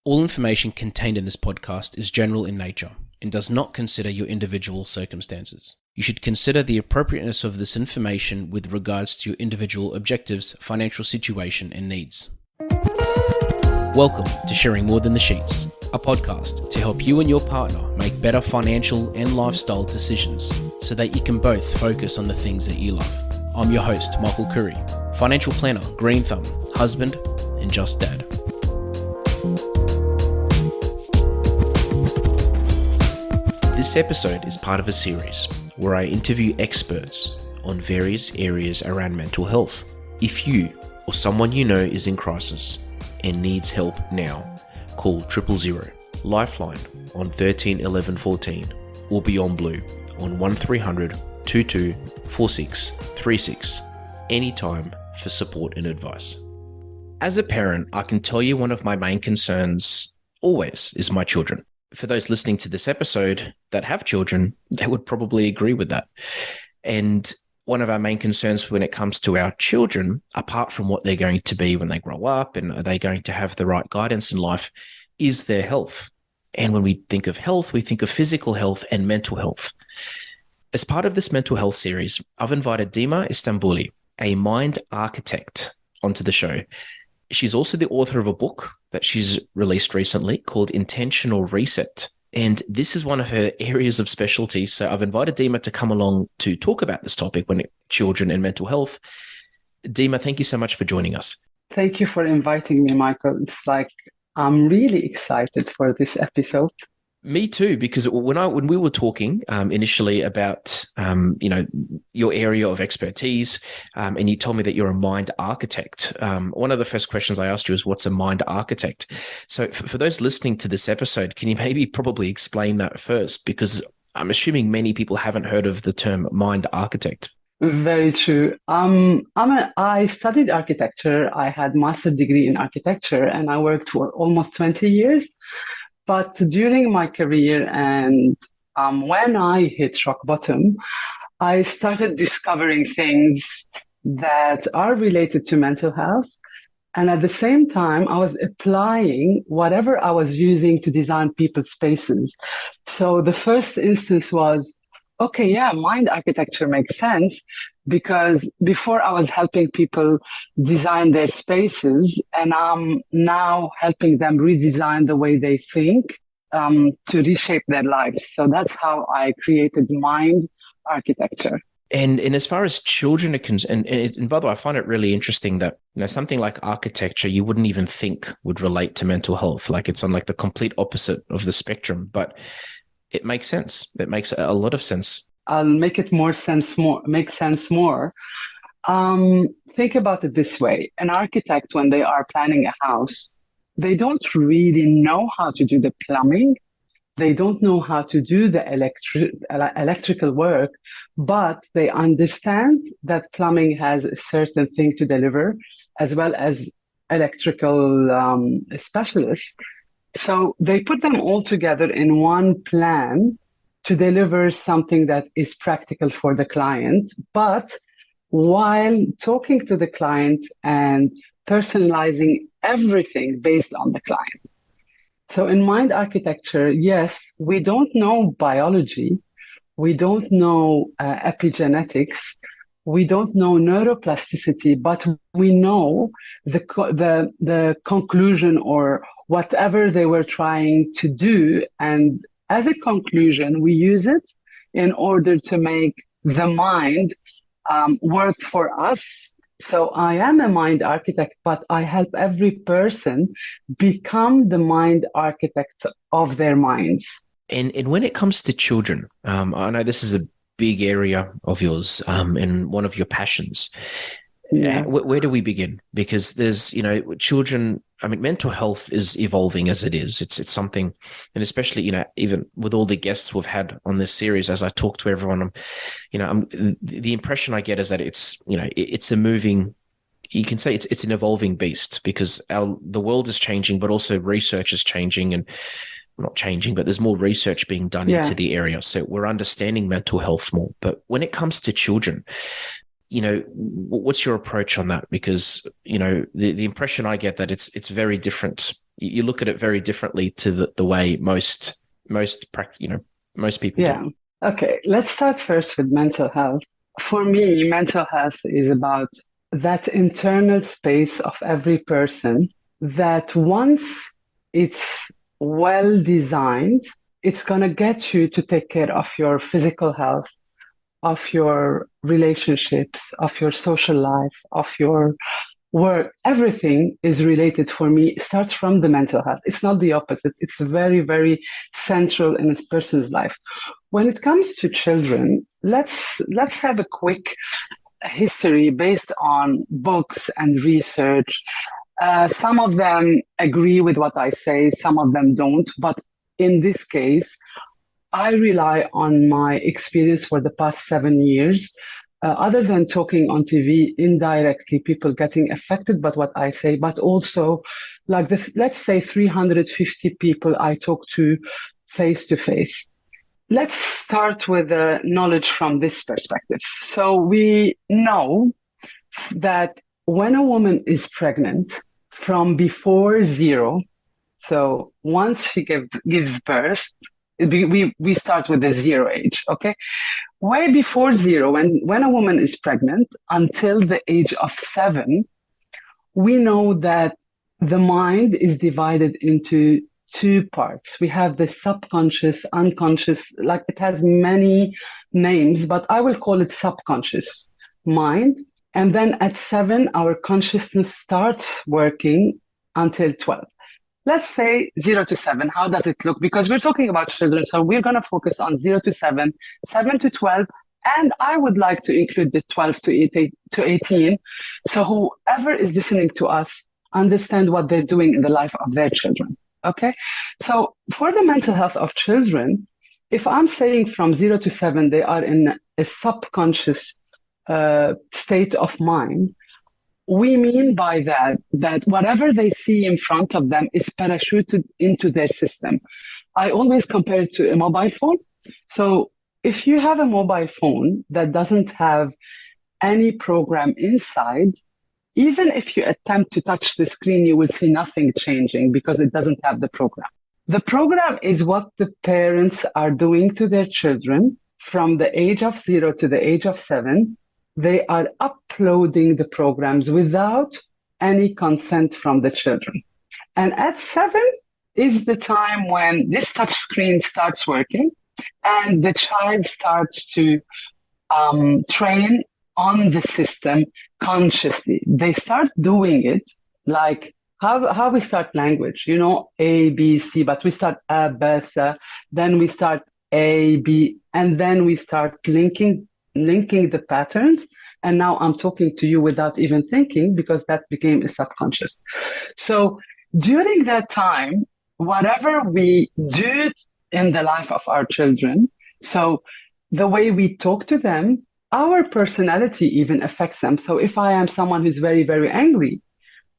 All information contained in this podcast is general in nature and does not consider your individual circumstances. You should consider the appropriateness of this information with regards to your individual objectives, financial situation, and needs. Welcome to Sharing More Than the Sheets, a podcast to help you and your partner make better financial and lifestyle decisions so that you can both focus on the things that you love. I'm your host, Michael Khouri, financial planner, green thumb, husband, and just dad. This episode is part of a series where I interview experts on various areas around mental health. If you or someone you know is in crisis and needs help now, call 000 Lifeline on 13 11 14 or Beyond Blue on 1300 22 46 36 anytime for support and advice. As a parent, I can tell you one of my main concerns always is my children. For those listening to this episode that have children, they would probably agree with that. And one of our main concerns when it comes to our children, apart from what they're going to be when they grow up and are they going to have the right guidance in life, is their health. And when we think of health, we think of physical health and mental health. As part of this mental health series, I've invited Dima Istambouli, a mind architect, onto the show. She's also the author of a book that she's released recently called Intentional Reset. And this is one of her areas of specialty. So I've invited Dima to come along to talk about this topic when children and mental health. Dima, thank you so much for joining us. Thank you for inviting me, Michael. I'm really excited for this episode. Me too, because when we were talking initially about your area of expertise, and you told me that you're a mind architect. One of the first questions I asked you is, what's a mind architect? So for those listening to this episode, can you maybe probably explain that first? Because I'm assuming many people haven't heard of the term mind architect. Very true. I studied architecture. I had a master's degree in architecture, and I worked for almost 20 years. But during my career and when I hit rock bottom, I started discovering things that are related to mental health. And at the same time, I was applying whatever I was using to design people's spaces. So the first instance was, okay, yeah, mind architecture makes sense, because before I was helping people design their spaces, and I'm now helping them redesign the way they think to reshape their lives. So that's how I created mind architecture. And as far as children are concerned, and by the way, I find it really interesting that something like architecture you wouldn't even think would relate to mental health. Like it's on like the complete opposite of the spectrum, but it makes sense. It makes a lot of sense. I'll make it make sense more. Think about it this way. An architect, when they are planning a house, they don't really know how to do the plumbing. They don't know how to do the electrical work, but they understand that plumbing has a certain thing to deliver, as well as electrical specialists. So they put them all together in one plan to deliver something that is practical for the client, but while talking to the client and personalizing everything based on the client. So in mind architecture, yes, we don't know biology, we don't know epigenetics, we don't know neuroplasticity, but we know the conclusion or whatever they were trying to do. And as a conclusion, we use it in order to make the mind work for us. So I am a mind architect, but I help every person become the mind architect of their minds. And when it comes to children, I know this is a big area of yours and one of your passions. Yeah. Where do we begin? Because there's, children, mental health is evolving as it is. It's something, and especially, even with all the guests we've had on this series, as I talk to everyone, the impression I get is that it's a moving, you can say it's an evolving beast, because the world is changing, but also research is changing, and not changing, but there's more research being done into the area. So we're understanding mental health more. But when it comes to children, what's your approach on that? Because, the impression I get that it's very different you look at it very differently to the way most people Yeah. do. Okay, let's start first with mental health. For me, mental health is about that internal space of every person that once it's well designed, it's going to get you to take care of your physical health, of your relationships, of your social life, of your work. Everything is related for me, starts from the mental health. It's not the opposite. It's very, very central in a person's life. When it comes to children, let's have a quick history based on books and research. Some of them agree with what I say, some of them don't. But in this case, I rely on my experience for the past 7 years. Other than talking on TV, indirectly, people getting affected by what I say, but also, like let's say 350 people I talk to face to face. Let's start with the knowledge from this perspective. So we know that when a woman is pregnant from before zero, so once she gives birth, we start with the zero age, okay? Way before zero, when a woman is pregnant until the age of 7, we know that the mind is divided into two parts. We have the subconscious, unconscious, like it has many names, but I will call it subconscious mind. And then at 7, our consciousness starts working until 12. Let's say 0 to 7. How does it look? Because we're talking about children, so we're going to focus on 0 to 7, 7 to 12, and I would like to include the 12 to 18. So whoever is listening to us understand what they're doing in the life of their children. Okay? So for the mental health of children, if I'm saying from 0 to 7, they are in a subconscious state of mind, we mean by that whatever they see in front of them is parachuted into their system. I always compare it to a mobile phone. So if you have a mobile phone that doesn't have any program inside, even if you attempt to touch the screen, you will see nothing changing because it doesn't have the program. The program is what the parents are doing to their children from the age of 0 to the age of 7. They are uploading the programs without any consent from the children. And at 7 is the time when this touch screen starts working and the child starts to train on the system consciously. They start doing it like how we start language, A, B, C, but we start A, B, C, then we start A, B, and then we start linking the patterns. And now I'm talking to you without even thinking because that became a subconscious. So during that time, whatever we do in the life of our children, so the way we talk to them, our personality even affects them. So if I am someone who's very, very angry,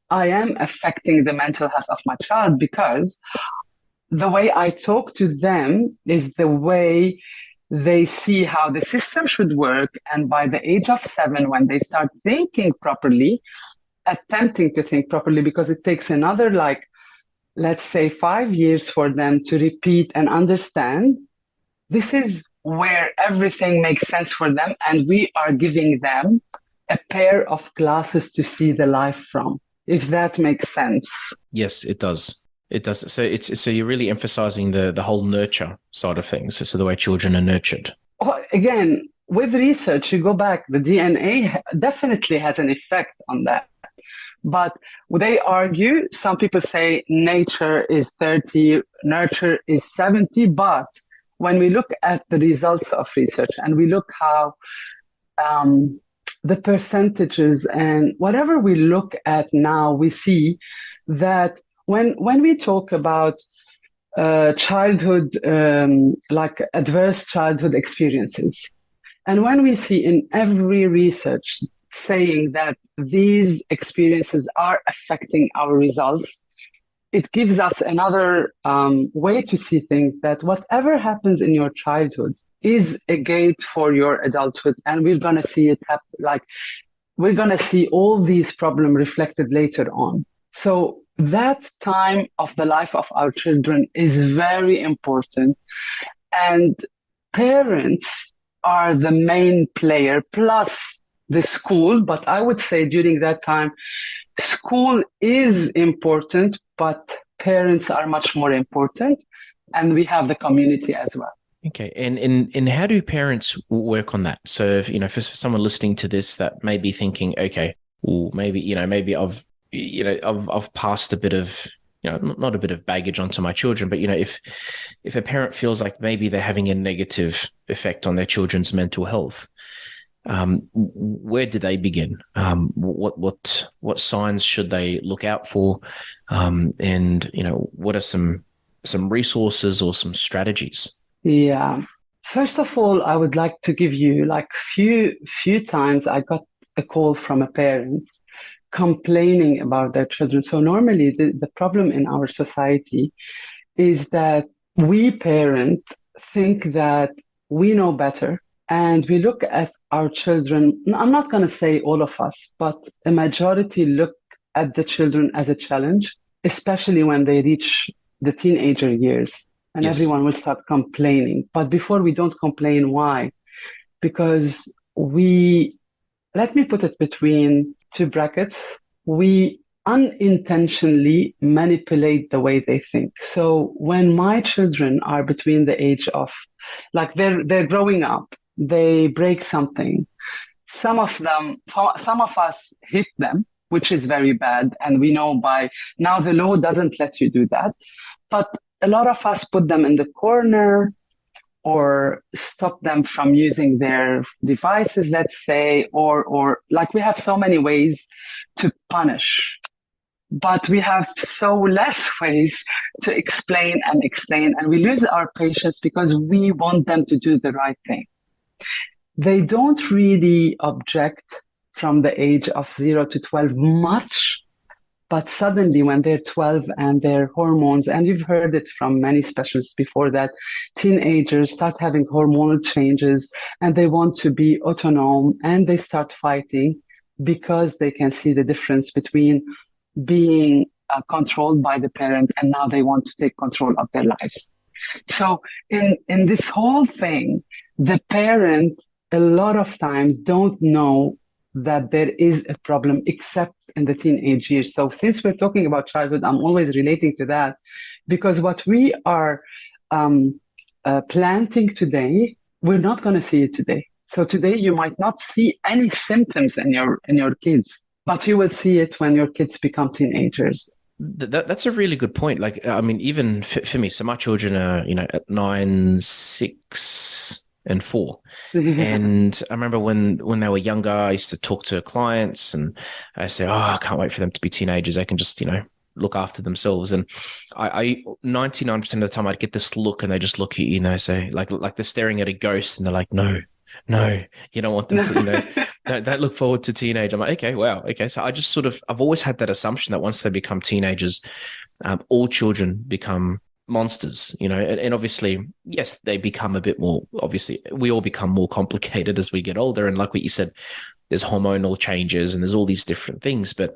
I am affecting the mental health of my child because the way I talk to them is the way they see how the system should work. And by the age of 7, when they start thinking properly, attempting to think properly, because it takes another, let's say 5 years for them to repeat and understand, this is where everything makes sense for them. And we are giving them a pair of glasses to see the life from, if that makes sense. Yes, it does. It does. So you're really emphasizing the whole nurture side of things. So the way children are nurtured. Again, with research, you go back, the DNA definitely has an effect on that. But they argue, some people say nature is 30, nurture is 70. But when we look at the results of research and we look how the percentages and whatever we look at now, we see that when we talk about childhood, like adverse childhood experiences, and when we see in every research saying that these experiences are affecting our results, it gives us another way to see things, that whatever happens in your childhood is a gate for your adulthood. And we're going to see it happen, we're going to see all these problems reflected later on. So that time of the life of our children is very important. And parents are the main player, plus the school. But I would say during that time, school is important, but parents are much more important. And we have the community as well. Okay. And how do parents work on that? So, for someone listening to this that may be thinking, okay, well, maybe I've passed a bit of, not a bit of baggage onto my children, but, if a parent feels like maybe they're having a negative effect on their children's mental health, where do they begin? What signs should they look out for? And, what are some resources or some strategies? Yeah. First of all, I would like to give you like few times I got a call from a parent complaining about their children. So normally the problem in our society is that we parents think that we know better and we look at our children. I'm not going to say all of us, but a majority look at the children as a challenge, especially when they reach the teenager years. And Yes. everyone will start complaining. But before we don't complain, why? Because let me put it between two brackets, we unintentionally manipulate the way they think. So when my children are between the age of, like they're growing up, they break something. Some of us hit them, which is very bad. And we know by now the law doesn't let you do that. But a lot of us put them in the corner or stop them from using their devices, let's say, or like we have so many ways to punish, but we have so less ways to explain, and we lose our patience because we want them to do the right thing. They don't really object from the age of 0 to 12 much. But suddenly when they're 12 and their hormones, and you've heard it from many specialists before that, teenagers start having hormonal changes and they want to be autonomous and they start fighting because they can see the difference between being controlled by the parent and now they want to take control of their lives. So in this whole thing, the parent a lot of times don't know that there is a problem except in the teenage years. So since we're talking about childhood, I'm always relating to that because what we are planting today, we're not going to see it today. So today you might not see any symptoms in your kids, but you will see it when your kids become teenagers. That's a really good point. Like, I mean, even for me, so my children are, at 9, 6, and 4. And I remember when they were younger, I used to talk to clients and I say, oh, I can't wait for them to be teenagers. They can just, look after themselves. And I 99% of the time I'd get this look and they just look at you, say like they're staring at a ghost and they're like, no, you don't want them to, don't look forward to teenage. I'm like, okay, wow. Okay. So I just I've always had that assumption that once they become teenagers, all children become monsters, and obviously, yes, they become a bit more, obviously, we all become more complicated as we get older. And like what you said, there's hormonal changes and there's all these different things. But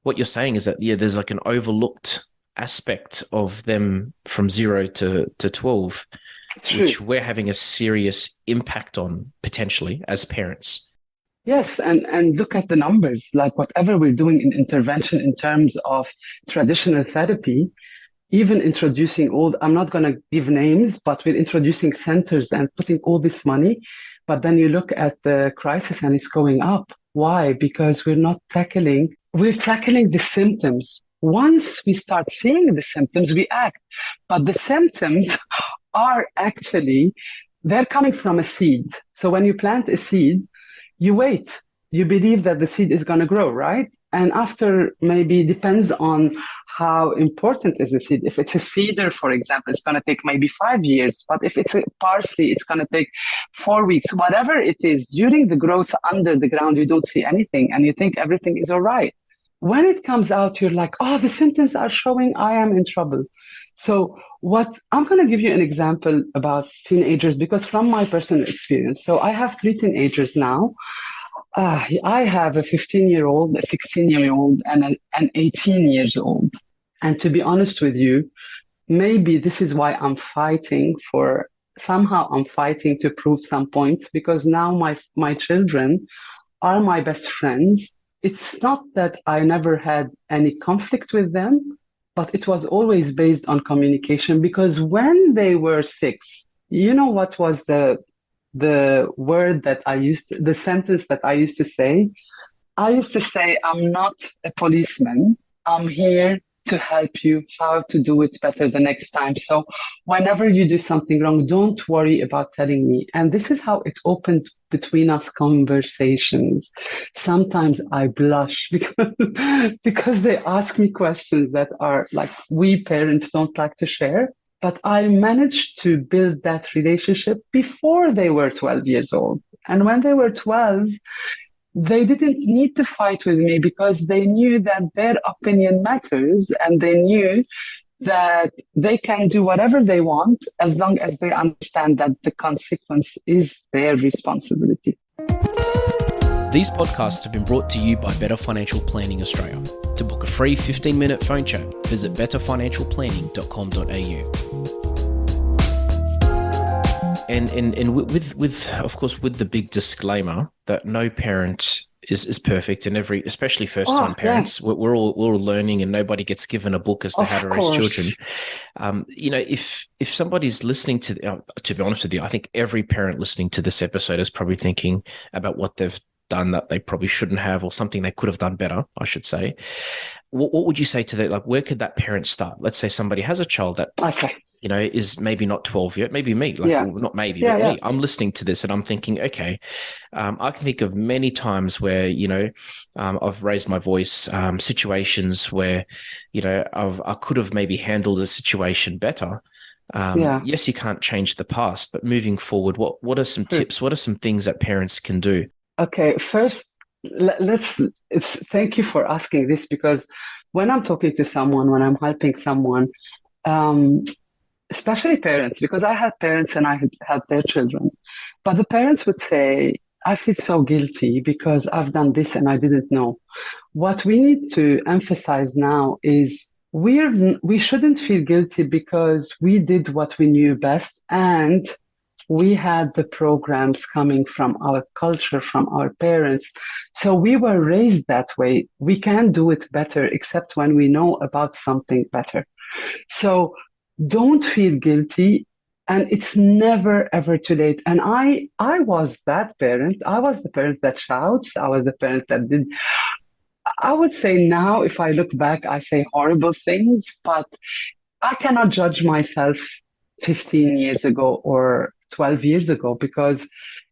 what you're saying is that, yeah, there's like an overlooked aspect of them from 0 to 12, which we're having a serious impact on potentially as parents. Yes, and look at the numbers, like whatever we're doing in intervention in terms of traditional therapy, even introducing I'm not going to give names, but we're introducing centers and putting all this money. But then you look at the crisis and it's going up. Why? Because we're tackling the symptoms. Once we start seeing the symptoms, we act. But the symptoms are actually, they're coming from a seed. So when you plant a seed, you wait. You believe that the seed is going to grow, right? And after, maybe depends on how important is the seed. If it's a cedar, for example, it's going to take maybe 5 years. But if it's a parsley, it's going to take 4 weeks. Whatever it is, during the growth under the ground, you don't see anything and you think everything is all right. When it comes out, you're like, oh, the symptoms are showing, I am in trouble. So I'm going to give you an example about teenagers because from my personal experience. So I have 3 teenagers now. I have a 15-year-old, a 16-year-old, and an 18 years old. And to be honest with you, maybe this is why I'm fighting to prove some points because now my children are my best friends. It's not that I never had any conflict with them, but it was always based on communication because when they were 6, you know what was the word that the sentence that I used to say? I used to say, I'm not a policeman. I'm here to help you how to do it better the next time. So whenever you do something wrong, don't worry about telling me. And this is how it opened between us conversations. Sometimes I blush because they ask me questions that are like we parents don't like to share. But I managed to build that relationship before they were 12 years old. And when they were 12, they didn't need to fight with me because they knew that their opinion matters and they knew that they can do whatever they want as long as they understand that the consequence is their responsibility. These podcasts have been brought to you by Better Financial Planning Australia. To book a free 15-minute phone chat, visit betterfinancialplanning.com.au. And with of course with the big disclaimer that no parent is perfect, and especially first time parents, yeah. we're all learning, and nobody gets given a book as to how to raise children. If somebody's listening to be honest with you, I think every parent listening to this episode is probably thinking about what they've done that they probably shouldn't have, or something they could have done better, I should say. What would you say to that? Like, where could that parent start? Let's say somebody has a child that is maybe not 12 yet, maybe me, not maybe, but me. I'm listening to this and I'm thinking, okay, I can think of many times where, I've raised my voice, situations where, I could have maybe handled a situation better. Yes, you can't change the past, but moving forward, what are some tips? What are some things that parents can do? Okay, first, thank you for asking this, because when I'm talking to someone, when I'm helping someone, especially parents, because I had parents and I had their children, but the parents would say, I feel so guilty because I've done this and I didn't know. What we need to emphasize now is we shouldn't feel guilty because we did what we knew best, and we had the programs coming from our culture, from our parents. So we were raised that way. We can do it better, except when we know about something better. So don't feel guilty. And it's never, ever too late. And I was that parent. I was the parent that shouts. I was the parent that did. I would say now, if I look back, I say horrible things, but I cannot judge myself 15 years ago or 12 years ago, because,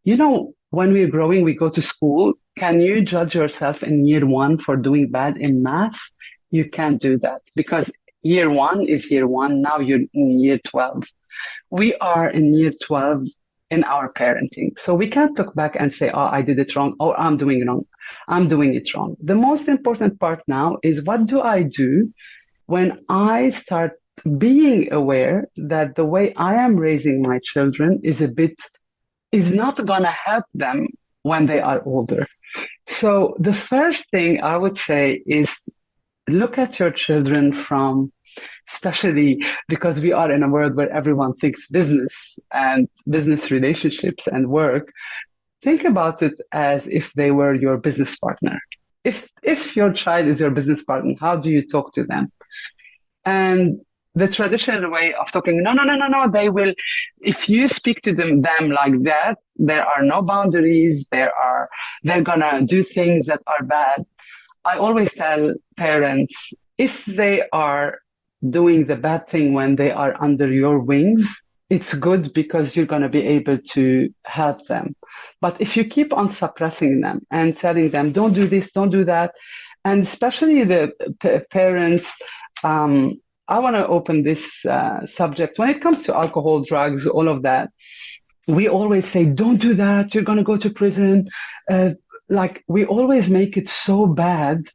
when we're growing, we go to school. Can you judge yourself in year 1 for doing bad in math? You can't do that, because year 1 is year 1. Now you're in year 12. We are in year 12 in our parenting. So we can't look back and say, oh, I did it wrong, or I'm doing it wrong. I'm doing it wrong. The most important part now is, what do I do when I start being aware that the way I am raising my children is not going to help them when they are older. So the first thing I would say is, look at your children especially because we are in a world where everyone thinks business and business relationships and work. Think about it as if they were your business partner. If your child is your business partner, how do you talk to them? And the traditional way of talking, no, they will, if you speak to them like that, there are no boundaries, they're gonna do things that are bad. I always tell parents, if they are doing the bad thing when they are under your wings, it's good because you're gonna be able to help them. But if you keep on suppressing them and telling them, don't do this, don't do that, and especially the parents, I want to open this subject. When it comes to alcohol, drugs, all of that, we always say, don't do that, you're going to go to prison. We always make it so bad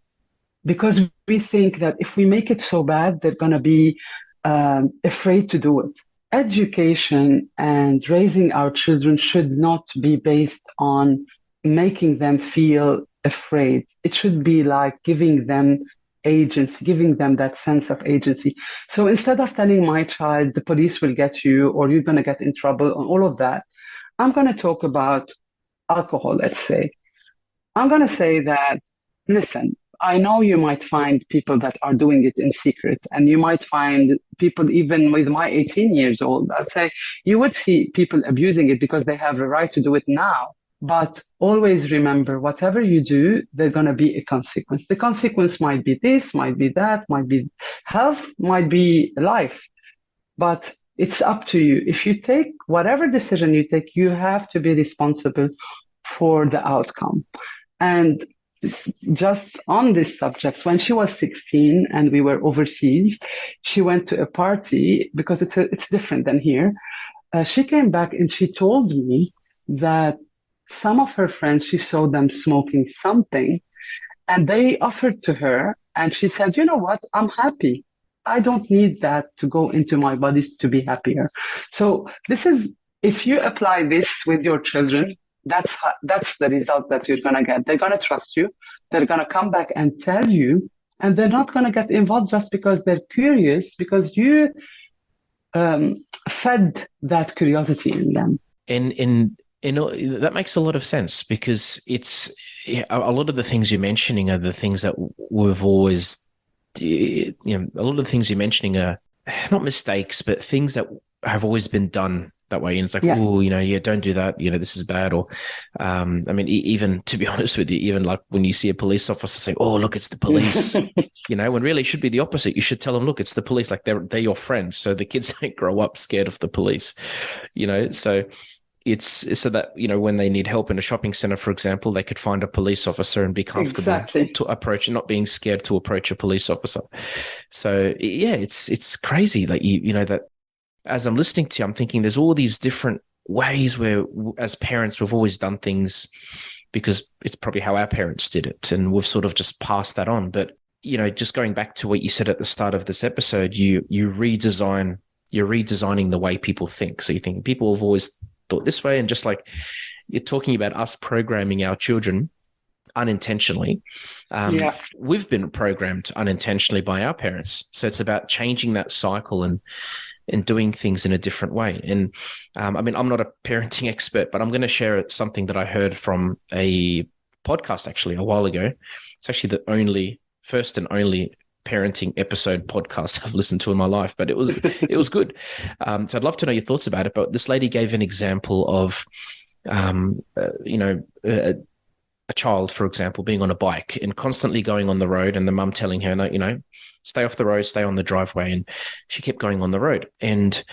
because we think that if we make it so bad, they're going to be afraid to do it. Education and raising our children should not be based on making them feel afraid. It should be like giving them agency, giving them that sense of agency. So instead of telling my child, the police will get you or you're going to get in trouble and all of that, I'm going to talk about alcohol, let's say. I'm going to say that, listen, I know you might find people that are doing it in secret, and you might find people even with my 18 years old. I'd say you would see people abusing it because they have a right to do it now. But always remember, whatever you do, there's going to be a consequence. The consequence might be this, might be that, might be health, might be life. But it's up to you. If you take whatever decision you take, you have to be responsible for the outcome. And just on this subject, when she was 16 and we were overseas, she went to a party because it's different than here. She came back and she told me that some of her friends, she saw them smoking something and they offered to her. And she said, you know what? I'm happy. I don't need that to go into my body to be happier. So if you apply this with your children, that's the result that you're going to get. They're going to trust you. They're going to come back and tell you, and they're not going to get involved just because they're curious, because you fed that curiosity in them. And that makes a lot of sense, because it's a lot of the things you're mentioning are the things that we've always, a lot of the things you're mentioning are not mistakes, but things that have always been done that way. And it's like, oh, don't do that. This is bad. Or, even to be honest with you, even like when you see a police officer say, oh, look, it's the police, when really it should be the opposite. You should tell them, look, it's the police. Like they're your friends. So the kids don't grow up scared of the police, so it's so that, when they need help in a shopping center, for example, they could find a police officer and be comfortable to approach and not being scared to approach a police officer. So yeah, it's crazy that that as I'm listening to you, I'm thinking there's all these different ways where as parents, we've always done things because it's probably how our parents did it. And we've sort of just passed that on. But, just going back to what you said at the start of this episode, you're redesigning the way people think. So you think people have always thought this way. And just like you're talking about us programming our children unintentionally, we've been programmed unintentionally by our parents. So it's about changing that cycle and doing things in a different way. And I'm not a parenting expert, but I'm going to share something that I heard from a podcast actually a while ago. It's actually the first and only parenting episode podcast I've listened to in my life, but it was good. So I'd love to know your thoughts about it. But this lady gave an example of, a child, for example, being on a bike and constantly going on the road, and the mum telling her, no, stay off the road, stay on the driveway. And she kept going on the road. And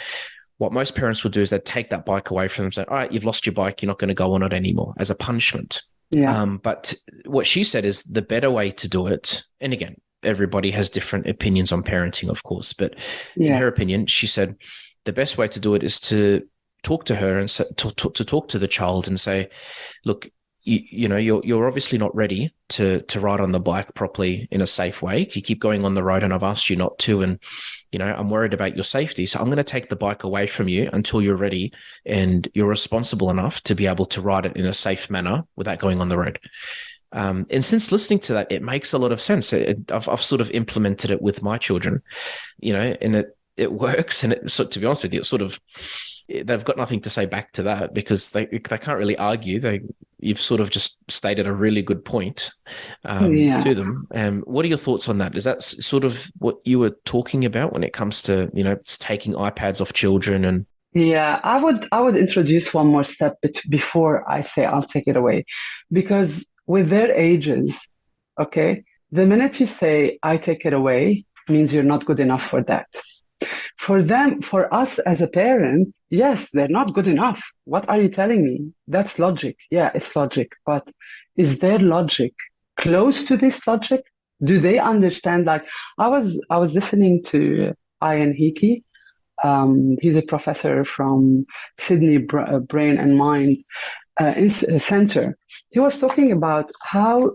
what most parents would do is they'd take that bike away from them and say, all right, you've lost your bike. You're not going to go on it anymore, as a punishment. Yeah. But what she said is the better way to do it. And again, everybody has different opinions on parenting, of course. But in her opinion, she said the best way to do it is to talk to her and to talk to the child and say, look, you're obviously not ready to ride on the bike properly in a safe way. You keep going on the road and I've asked you not to. And, I'm worried about your safety. So I'm going to take the bike away from you until you're ready and you're responsible enough to be able to ride it in a safe manner without going on the road. And since listening to that, it makes a lot of sense. I've sort of implemented it with my children, and it works. And so, to be honest with you, it's sort of, they've got nothing to say back to that because they can't really argue. You've sort of just stated a really good point to them. What are your thoughts on that? Is that sort of what you were talking about when it comes to, taking iPads off children? And yeah, I would introduce one more step before I say I'll take it away, because with their ages, okay, the minute you say I take it away means you're not good enough for that. For us as a parent, yes, they're not good enough. What are you telling me? That's logic. Yeah, it's logic. But is their logic close to this logic? Do they understand? Like I was listening to Ian Hickey. He's a professor from Sydney Brain and Mind Center. He was talking about how,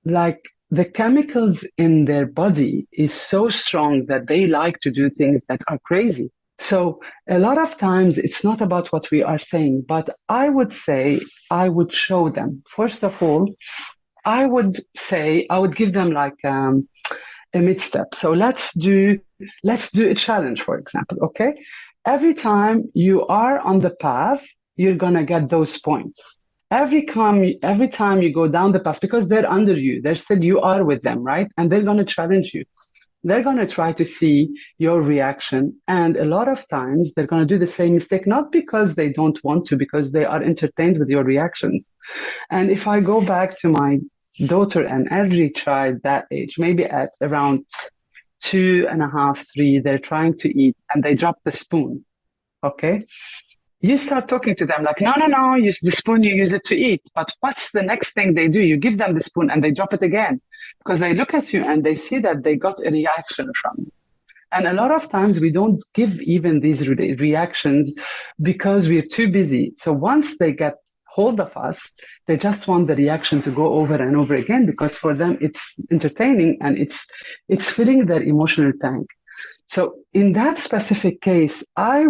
like, the chemicals in their body is so strong that they like to do things that are crazy. So a lot of times it's not about what we are saying, but I would say I would show them. First of all, I would give them like a mid step. So let's do a challenge, for example. Okay, every time you are on the path, you're gonna get those points. Every time you go down the path, because they're under you, they're still you are with them, right? And they're gonna challenge you. They're going to try to see your reaction. And a lot of times they're going to do the same mistake, not because they don't want to, because they are entertained with your reactions. And if I go back to my daughter and every child that age, maybe at around 2.5, 3, they're trying to eat and they drop the spoon. Okay. You start talking to them like, no, no, no, use the spoon, you use it to eat. But what's the next thing they do? You give them the spoon and they drop it again because they look at you and they see that they got a reaction from you. And a lot of times we don't give even these reactions because we're too busy. So once they get hold of us, they just want the reaction to go over and over again because for them it's entertaining and it's filling their emotional tank. So in that specific case, I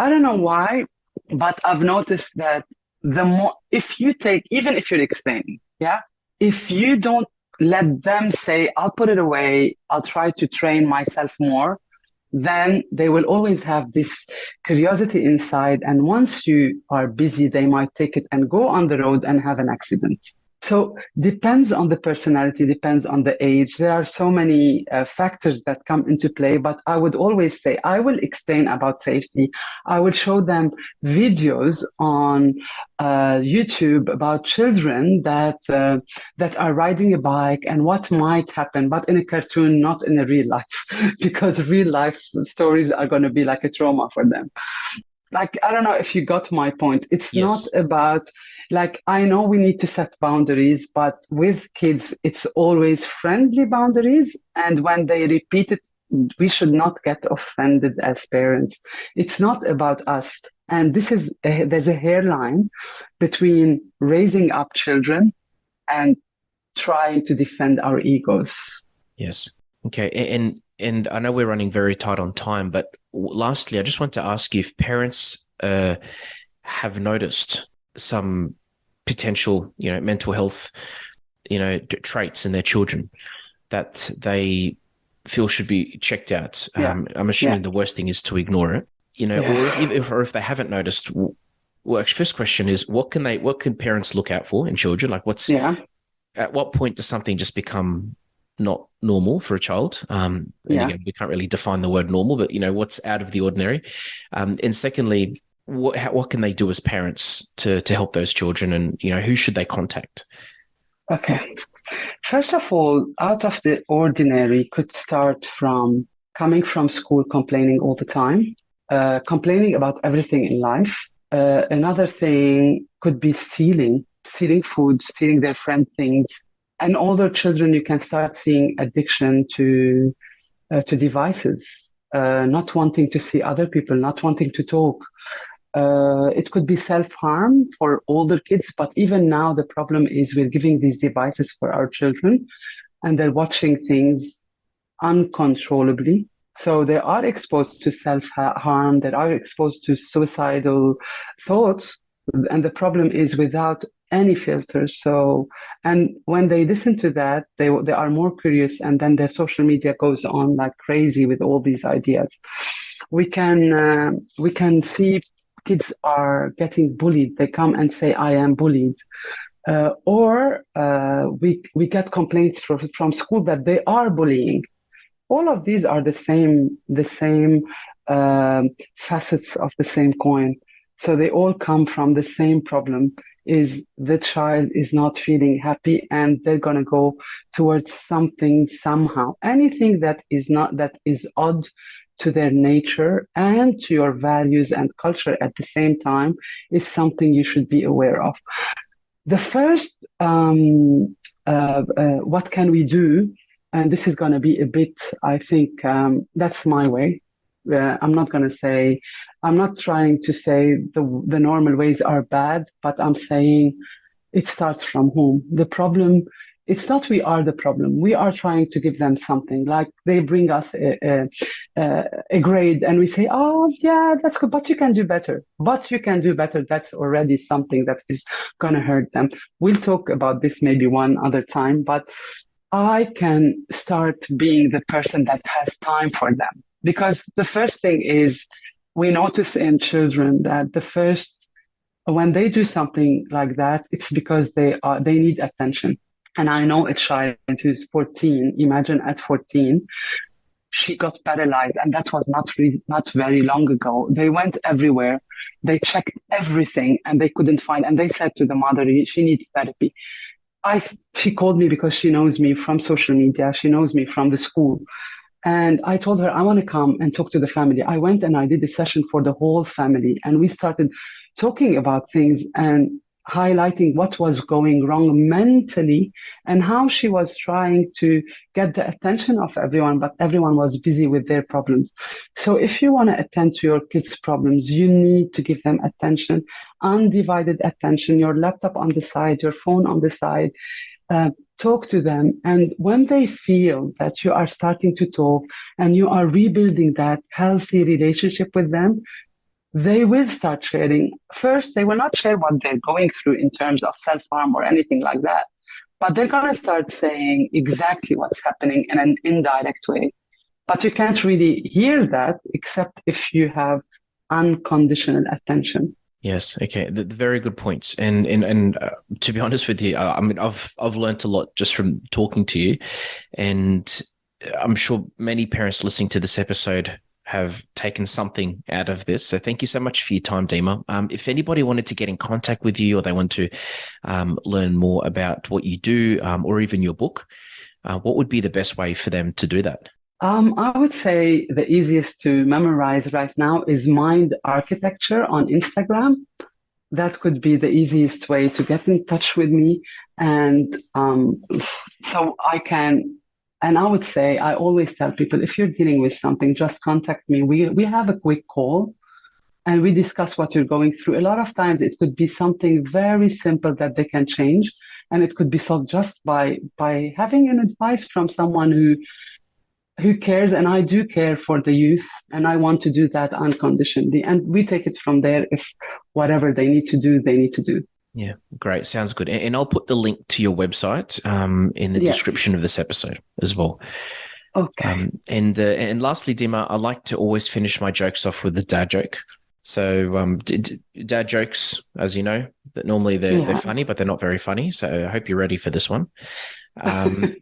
don't know why, but I've noticed that the more, if you take, even if you're explaining, yeah, if you don't let them say, I'll put it away, I'll try to train myself more, then they will always have this curiosity inside. And once you are busy, they might take it and go on the road and have an accident. So depends on the personality, depends on the age. There are so many factors that come into play, but I would always say I will explain about safety. I will show them videos on YouTube about children that are riding a bike and what might happen, but in a cartoon, not in a real life, because real life stories are going to be like a trauma for them. Like, I don't know if you got my point. It's not Yes. about, like, I know we need to set boundaries, but with kids, it's always friendly boundaries. And when they repeat it, we should not get offended as parents. It's not about us. And there's a hairline between raising up children and trying to defend our egos. Yes. Okay. And I know we're running very tight on time, but lastly, I just want to ask you if parents have noticed some potential, mental health, traits in their children that they feel should be checked out. Yeah. I'm assuming Yeah. the worst thing is to ignore it, or if they haven't noticed. Well, actually, first question is what can parents look out for in children? Like Yeah. at what point does something just become not normal for a child? And Yeah. again, we can't really define the word normal, but what's out of the ordinary? And secondly, what can they do as parents to help those children, and who should they contact? Okay. First of all, out of the ordinary could start from coming from school complaining all the time, complaining about everything in life. Another thing could be stealing food, stealing their friend things. And older children, you can start seeing addiction to devices, not wanting to see other people, not wanting to talk. It could be self-harm for older kids, but even now the problem is we're giving these devices for our children and they're watching things uncontrollably. So they are exposed to self-harm, they are exposed to suicidal thoughts. And the problem is without any filters. So, and when they listen to that, they are more curious, and then their social media goes on like crazy with all these ideas. We can see kids are getting bullied. They come and say, "I am bullied." Or we get complaints from school that they are bullying. All of these are the same facets of the same coin. So they all come from the same problem: is the child is not feeling happy, and they're gonna go towards something somehow. Anything that is odd to their nature and to your values and culture at the same time is something you should be aware of. The first, what can we do? And this is going to be a bit, I think, that's my way. I'm not trying to say the normal ways are bad, but I'm saying it starts from home. The problem It's not we are the problem. We are trying to give them something. Like they bring us a grade and we say, oh, yeah, that's good, but you can do better. But you can do better. That's already something that is going to hurt them. We'll talk about this maybe one other time, but I can start being the person that has time for them. Because the first thing is we notice in children that when they do something like that, it's because they need attention. And I know a child who's 14, imagine at 14, she got paralyzed, and that was not very long ago. They went everywhere. They checked everything and they couldn't find, and they said to the mother, she needs therapy. She called me because she knows me from social media. She knows me from the school. And I told her, I want to come and talk to the family. I went and I did a session for the whole family, and we started talking about things and highlighting what was going wrong mentally and how she was trying to get the attention of everyone, but everyone was busy with their problems. So if you want to attend to your kids' problems, you need to give them attention, undivided attention, your laptop on the side, your phone on the side. Talk to them. And when they feel that you are starting to talk and you are rebuilding that healthy relationship with them, they will start sharing. First, they will not share what they're going through in terms of self-harm or anything like that, but they're going to start saying exactly what's happening in an indirect way. But you can't really hear that except if you have unconditional attention. Yes. Okay. The very good points. And to be honest with you, I mean, I've learned a lot just from talking to you, and I'm sure many parents listening to this episode have taken something out of this. So thank you so much for your time, Dima. If anybody wanted to get in contact with you, or they want to learn more about what you do, or even your book, what would be the best way for them to do that? I would say the easiest to memorize right now is Mind Architecture on Instagram. That could be the easiest way to get in touch with me. And so I can, and I would say, I always tell people, if you're dealing with something, just contact me. We have a quick call and we discuss what you're going through. A lot of times it could be something very simple that they can change, and it could be solved just by having an advice from someone who cares. And I do care for the youth, and I want to do that unconditionally. And we take it from there. If whatever they need to do, they need to do. Yeah, great. Sounds good. And I'll put the link to your website in the description of this episode as well. Okay. And lastly, Dima, I like to always finish my jokes off with a dad joke. So dad jokes, as you know, that normally they're funny, but they're not very funny. So I hope you're ready for this one.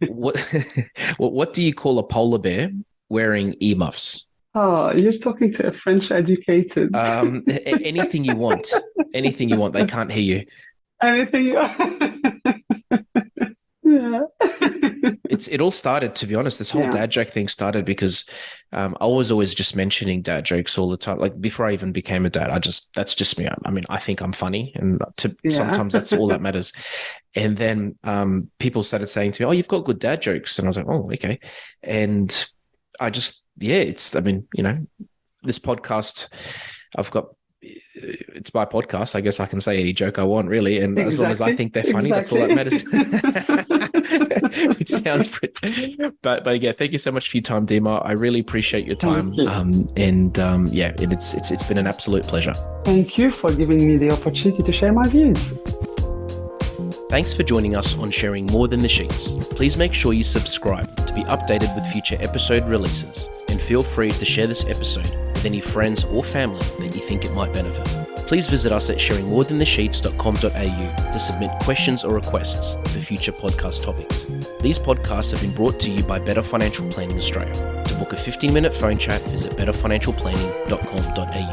What do you call a polar bear wearing earmuffs? Oh, you're talking to a French educated. Anything you want. Anything you want. They can't hear you. Anything you Yeah. It all started, to be honest, this whole dad joke thing started because I was always just mentioning dad jokes all the time. Like before I even became a dad, that's just me. I mean, I think I'm funny, and sometimes that's all that matters. And then people started saying to me, oh, you've got good dad jokes. And I was like, oh, okay. And I just, this podcast, it's my podcast. I guess I can say any joke I want, really. And as long as I think they're funny, that's all that matters. Which sounds pretty. But yeah, thank you so much for your time, Dima. I really appreciate your time. It's been an absolute pleasure. Thank you for giving me the opportunity to share my views. Thanks for joining us on Sharing More Than the Sheets. Please make sure you subscribe to be updated with future episode releases, and feel free to share this episode with any friends or family that you think it might benefit. Please visit us at sharingmorethanthesheets.com.au to submit questions or requests for future podcast topics. These podcasts have been brought to you by Better Financial Planning Australia. To book a 15-minute phone chat, visit betterfinancialplanning.com.au.